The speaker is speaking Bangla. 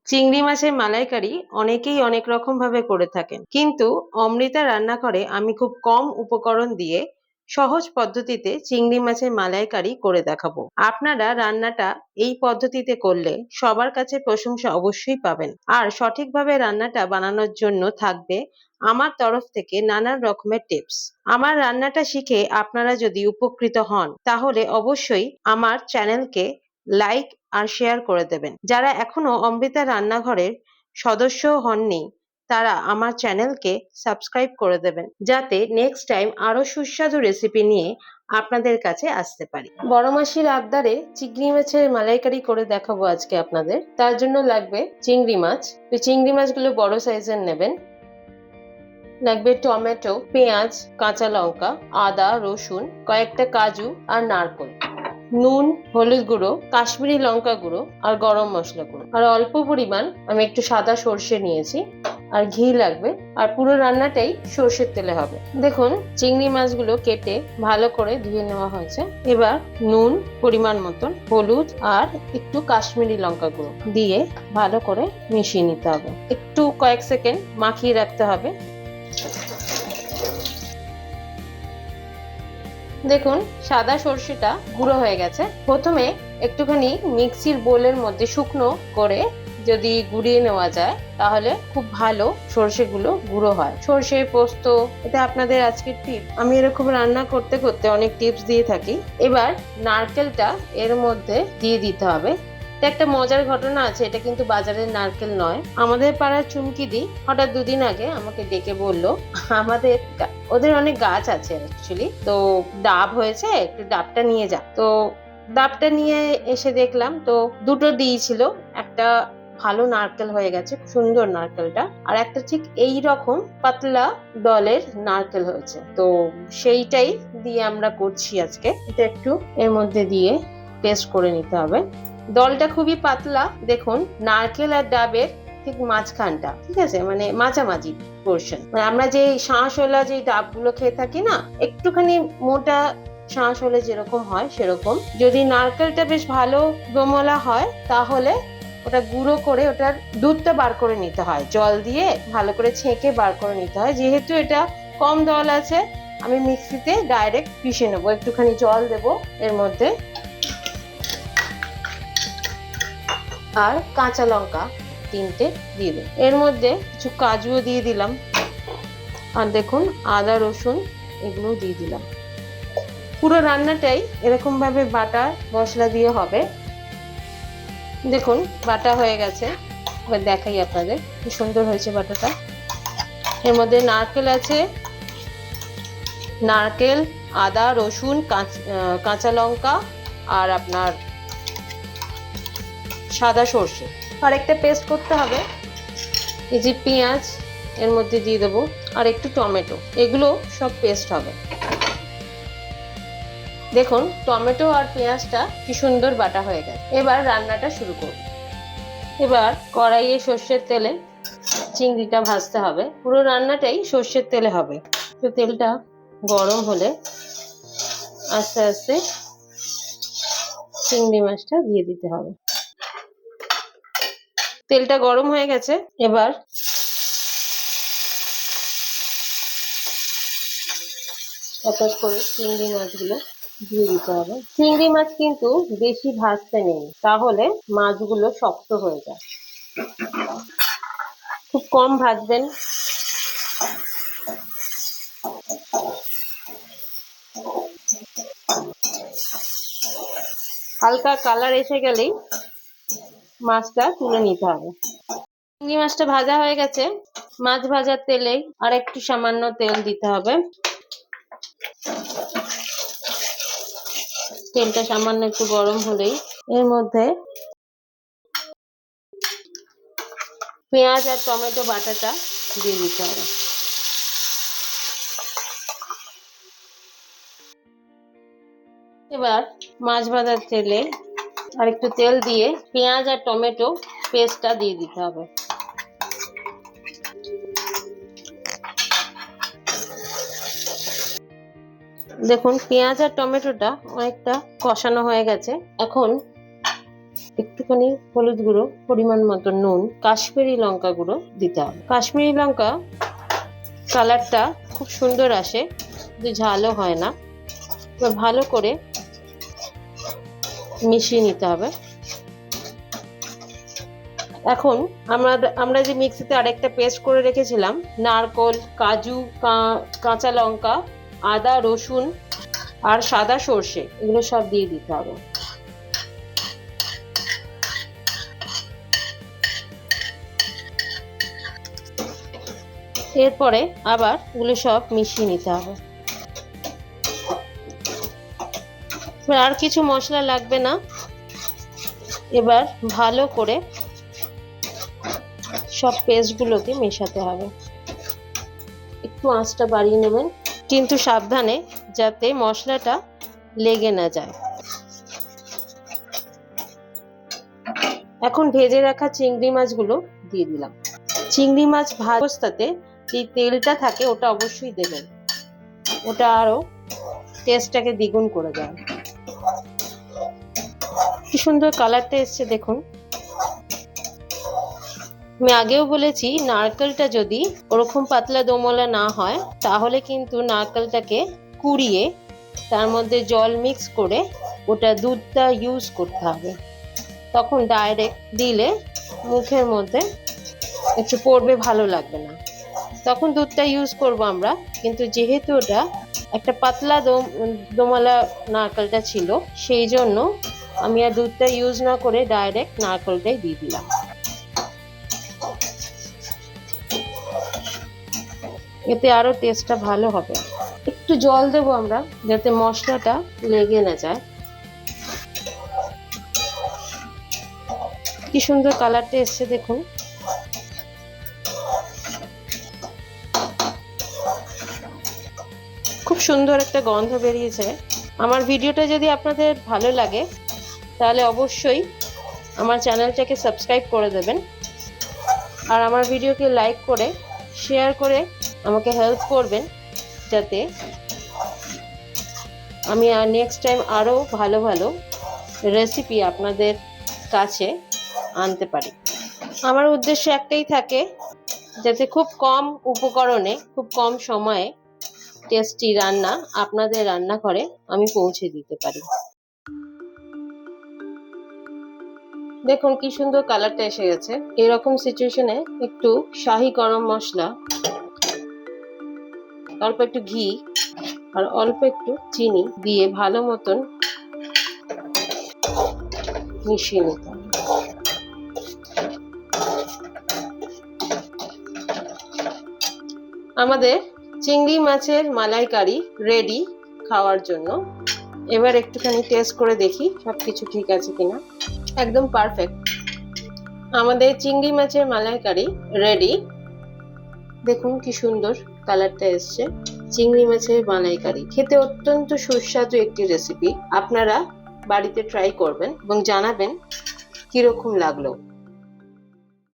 চিংড়ি মাছের মালাইকারি অনেকেই অনেক রকম ভাবে করে থাকেন, কিন্তু অমৃতা রান্নাঘরে আমি খুব কম উপকরণ দিয়ে সহজ পদ্ধতিতে চিংড়ি মাছের মালাইকারি করে দেখাবো। আপনারা রান্নাটা এই পদ্ধতিতে করলে সবার কাছে প্রশংসা অবশ্যই পাবেন। আর সঠিকভাবে রান্নাটা বানানোর জন্য থাকবে আমার তরফ থেকে নানান রকমের টিপস। আমার রান্নাটা শিখে আপনারা যদি উপকৃত হন, তাহলে অবশ্যই আমার চ্যানেলকে লাইক আর শেয়ার করে দেবেন। যারা এখনো অমৃতা রান্নাঘরের সদস্য হননি, তারা আমার চ্যানেলকে সাবস্ক্রাইব করে দেবেন, যাতে নেক্সট টাইম আরো সুস্বাদু রেসিপি নিয়ে আপনাদের কাছে আসতে পারি। বড় মাসির আবদারে চিংড়ি মাছের মালাইকারি করে দেখাবো আজকে আপনাদের। তার জন্য লাগবে চিংড়ি মাছ। তো চিংড়ি মাছগুলো বড় সাইজের নেবেন। লাগবে টমেটো, পেঁয়াজ, কাঁচা লঙ্কা, আদা, রসুন, কয়েকটা কাজু আর নারকেল, নুন, হলুদ গুঁড়ো, কাশ্মীরি লঙ্কা গুঁড়ো আর গরম মশলা গুঁড়ো, আর অল্প পরিমাণ আমি একটু সাদা সর্ষে নিয়েছি, আর ঘি লাগবে। আর পুরো রান্নাটাই সর্ষের তেলে হবে। দেখুন, চিংড়ি মাছগুলো কেটে ভালো করে ধুয়ে নেওয়া হয়েছে। এবার নুন পরিমাণ মতন, হলুদ আর একটু কাশ্মীরি লঙ্কা গুঁড়ো দিয়ে ভালো করে মিশিয়ে নিতে হবে। একটু কয়েক সেকেন্ড মাখিয়ে রাখতে হবে। দেখুন, সাদা সর্ষেটা গুঁড়ো হয়ে গেছে। প্রথমে একটুখানি মিক্সির বোলের মধ্যে শুকনো করে যদি গুঁড়িয়ে নেওয়া যায়, তাহলে খুব ভালো সর্ষেগুলো গুঁড়ো হয়। সর্ষে, পোস্ত, এটা আপনাদের আজকের টিপ। আমি এরকম রান্না করতে করতে অনেক টিপস দিয়ে থাকি। এবার নারকেলটা এর মধ্যে দিয়ে দিতে হবে। একটা মজার ঘটনা আছে, এটা কিন্তু বাজারের নারকেল নয়, আমাদের পাড়ার চুমকিদি হঠাৎ দুদিন আগে আমাকে ডেকে বলল, আমাদের ওদের অনেক গাছ আছে অ্যাকচুয়ালি, তো ডাব হয়েছে, একটু ডাবটা নিয়ে যা। তো ডাবটা নিয়ে এসে দেখলাম তো দুটো দিয়েছিল। একটা ভালো নারকেল হয়ে গেছে, সুন্দর নারকেলটা, আর একটা ঠিক এই রকম পাতলা দলের নারকেল হয়েছে। তো সেইটাই দিয়ে আমরা করছি আজকে। এটা একটু এর মধ্যে দিয়ে পেস্ট করে নিতে হবে। দলটা খুবই পাতলা। দেখুন, নারকেল আর ডাবের ঠিক মাঝখানটা, ঠিক আছে, মানে মাঝামাঝি পোর্শন। মানে আমরা যে শাঁসওয়ালা যে ডাবগুলো খেয়ে থাকি না, একটুখানি মোটা শাঁস হলে যেরকম হয় সেরকম। যদি নারকেলটা বেশ ভালো দোমলা হয়, তাহলে ওটা গুঁড়ো করে ওটার দুধটা বার করে নিতে হয়, জল দিয়ে ভালো করে ছেঁকে বার করে নিতে হয়। যেহেতু এটা কম দল আছে, আমি মিক্সিতে ডাইরেক্ট পিষে নেবো। একটুখানি জল দেবো এর মধ্যে, আর কাঁচা লঙ্কা 3টে দিয়ে দেব। এর মধ্যে কিছু কাজুও দিয়ে দিলাম, আর দেখুন আদা রসুন এগুলো দিয়ে দিলাম। পুরো রান্নাটাই এরকম ভাবে বাটা মশলা দিয়ে হবে। দেখুন, বাটা হয়ে গেছে। এবার দেখাই আপনাদের কি সুন্দর হয়েছে বাটাটা। এর মধ্যে নারকেল আছে, নারকেল, আদা রসুন, কাঁচা লঙ্কা আর আপনার সাদা সর্ষে। আর একটা পেস্ট করতে হবে। এই যে পেঁয়াজ এর মধ্যে দিয়ে দেবো, আর একটু টমেটো, এগুলো সব পেস্ট হবে। দেখুন, টমেটো আর পেঁয়াজটা কি সুন্দর বাটা হয়ে গেছে। এবার রান্নাটা শুরু করব। এবার কড়াইয়ে সর্ষের তেলে চিংড়িটা ভাজতে হবে। পুরো রান্নাটাই সর্ষের তেলে হবে। তো তেলটা গরম হলে আস্তে আস্তে চিংড়ি মাছটা দিয়ে দিতে হবে। তেলটা গরম হয়ে গেছে। এবার এক এক করে চিংড়ি মাছগুলো দিয়ে দিতে হবে। চিংড়ি মাছ কিন্তু বেশি ভাজতে নেই, তাহলে মাছগুলো শক্ত হয়ে যায়। খুব কম ভাজবেন। হালকা কালার এসে গেলেই মাছটা তুলে নিতে হবে। চিংড়ি মাছটা ভাজা হয়ে গেছে। মাছ ভাজার তেলেই আর একটু সামান্য তেল দিতে হবে। তেলটা সামান্য একটু গরম হলেই এর মধ্যে পেঁয়াজ আর টমেটো বাটাটা দিয়ে দিতে হবে। এবার মাছ ভাজার তেলে আর একটু তেল দিয়ে পেঁয়াজ আর টমেটো পেস্টটা দিয়ে দিতে হবে। দেখুন, পেঁয়াজ আর টমেটোটা অনেকটা কষানো হয়ে গেছে। এখন একটুখানি হলুদ গুঁড়ো, পরিমাণ মতো নুন, কাশ্মীরি লঙ্কা গুঁড়ো দিতে হবে। কাশ্মীরি লঙ্কা কালারটা খুব সুন্দর আসে, কিন্তু ঝালও হয় না। এবার ভালো করে মিশিয়ে নিতে হবে। এখন আমরা যে মিক্সিতে আরেকটা পেস্ট করে রেখেছিলাম, নারকোল, কাজু, কাঁচা লঙ্কা, আদা, রসুন আর সাদা সর্ষে, এগুলো সব দিয়ে দিতে হবে। এরপরে আবার এগুলো সব মিশিয়ে নিতে হবে। আর কিছু মশলা লাগবে না। এবার ভালো করে সব পেস্টগুলোকে মেশাতে হবে। একটু আঁচটা বাড়িয়ে নেবেন, কিন্তু সাবধানে যাতে মশলাটা লেগে না যায়। এখন ভেজে রাখা চিংড়ি মাছগুলো দিয়ে দিলাম। চিংড়ি মাছ ভাজা অবস্থাতে যে তেলটা থাকে ওটা অবশ্যই দেবেন, ওটা আরো টেস্টটাকে দ্বিগুণ করে দেয়। কি সুন্দর কালারটা এসছে দেখুন। আমি আগেও বলেছি, নারকেলটা যদি ওরকম পাতলা দোমলা না হয় তাহলে কিন্তু নারকেলটাকে কুড়িয়ে তার মধ্যে জল মিক্স করে ওটা দুধটা ইউজ করতে হবে। তখন ডাইরেক্ট দিলে মুখের মধ্যে একটু পড়বে, ভালো লাগবে না। তখন দুধটা ইউজ করব আমরা, কিন্তু যেহেতু ওটা একটা পাতলা দোমলা নারকেলটা ছিল, সেই জন্য আমি আর দুধটা ইউজ না করে ডাইরেক্ট নারকেলটাই দিয়ে দিলাম। এতে আরো টেস্টটা ভালো হবে। একটু জল দেবো আমরা, যাতে মশলাটা লেগে না যায়। কি সুন্দর কালারটা এসছে দেখুন। খুব সুন্দর একটা গন্ধ বেরিয়েছে। আমার ভিডিওটা যদি আপনাদের ভালো লাগে তাহলে অবশ্যই আমার চ্যানেলটাকে সাবস্ক্রাইব করে দেবেন, আর আমার ভিডিওকে লাইক করে শেয়ার করে আমাকে হেল্প করবেন, যাতে আমি নেক্সট টাইম আরও ভালো ভালো রেসিপি আপনাদের কাছে আনতে পারি। আমার উদ্দেশ্য একটাই থাকে, যাতে খুব কম উপকরণে খুব কম সময়ে টেস্টি রান্না আপনাদের রান্নাঘরে আমি পৌঁছে দিতে পারি। দেখুন কি সুন্দর কালারটা এসে গেছে। এরকম সিচুয়েশনে একটু শাহি গরম মশলা, অল্প একটু ঘি আর অল্প একটু চিনি দিয়ে ভালো মতন মিশিয়ে নিতে হবে। আমাদের চিংড়ি মাছের মালাইকারি রেডি খাওয়ার জন্য। এবার একটুখানি টেস্ট করে দেখি সবকিছু ঠিক আছে কিনা। একদম পারফেক্ট। আমাদের চিংড়ি মাছের মালাইকারি রেডি। দেখুন কি সুন্দর কালারটা এসছে। চিংড়ি মাছের মালাইকারি খেতে অত্যন্ত সুস্বাদু একটি রেসিপি। আপনারা বাড়িতে ট্রাই করবেন এবং জানাবেন কিরকম লাগলো।